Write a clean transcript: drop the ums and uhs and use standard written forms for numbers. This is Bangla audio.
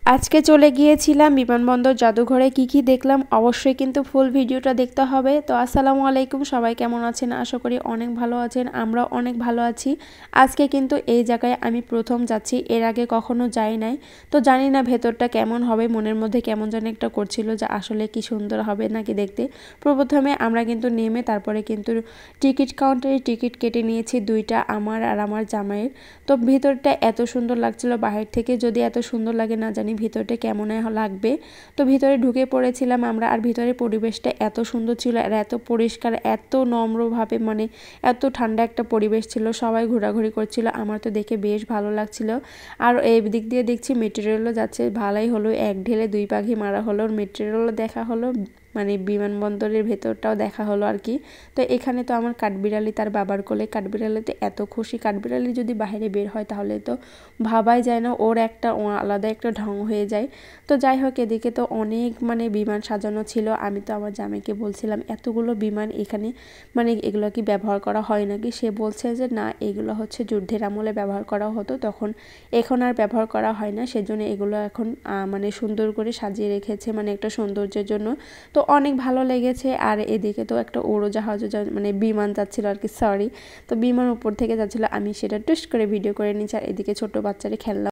আজকে চলে গিয়েছিলাম বিমানবন্দর জাদুঘরে কি দেখলাম অবশ্যই কিন্তু ফুল ভিডিওটা দেখতে হবে। তো আসসালামু আলাইকুম, সবাই কেমন আছেন? আশা করি অনেক ভালো আছেন, আমরাও অনেক ভালো আছি। আজকে কিন্তু এই জায়গায় আমি প্রথম যাচ্ছি, এর আগে কখনো যাই নাই। তো জানি না ভেতরটা কেমন হবে, মনের মধ্যে কেমন যেন একটা করছিল যে আসলে কি সুন্দর হবে নাকি দেখতে। প্রথমে আমরা কিন্তু নেমে তারপরে কিন্তু টিকিট কাউন্টারে টিকিট কেটে নিয়েছি দুইটা, আমার আর আমার জামাইয়ের। তো ভিতরটা এত সুন্দর লাগছিল, বাহির থেকে যদি এত সুন্দর লাগে না জানি ভিতরটা কেমন লাগবে। তো ভিতরে ঢুকে পড়েছিলাম আমরা, আর ভিতরের পরিবেশটা এত সুন্দর ছিল আর এত পরিষ্কার, এত নম্রভাবে, মানে এত ঠান্ডা একটা পরিবেশ ছিল। সবাই ঘোরাঘুরি করছিল, আমার তো দেখে বেশ ভালো লাগছিল। আর এই দিক দিয়ে দেখছি মেট্রো রেলও যাচ্ছে, ভালোই হলো, এক ঢেলে দুই পাখি মারা হলো, মেট্রো রেলও দেখা হলো, মানে বিমানবন্দরের ভেতরটাও দেখা হলো আর কি। তো এখানে তো আমার কাঠবিড়ালি তার বাবার কোলে, কাঠবিড়ালিতে এত খুশি, কাঠবিড়ালি যদি বাইরে বের হয় তাহলে তো ভাবাই যায় না, ওর একটা আলাদা একটা ঢং হয়ে যায়। তো যাই হোক, এদিকে তো অনেক মানে বিমান সাজানো ছিল। আমি তো আমার জামাইকে বলছিলাম এতগুলো বিমান এখানে, মানে এগুলো কি ব্যবহার করা হয় নাকি? সে বলছে যে না, এগুলো হচ্ছে যুদ্ধের আমলে ব্যবহার করা হতো, তখন এখন আর ব্যবহার করা হয় না, সেজন্য এগুলো এখন মানে সুন্দর করে সাজিয়ে রেখেছে, মানে একটা সৌন্দর্যের জন্য। তো অনেক ভালো লেগেছে। আর এদিকে তো একটা উড়োজাহাজও মানে বিমান যাচ্ছিল আর কি, সরি। তো বিমান উপর থেকে যাচ্ছিল, আমি সেটা টুস করে ভিডিও করে নিচ্ছি, আর এদিকে ছোট বাচ্চারা খেলনা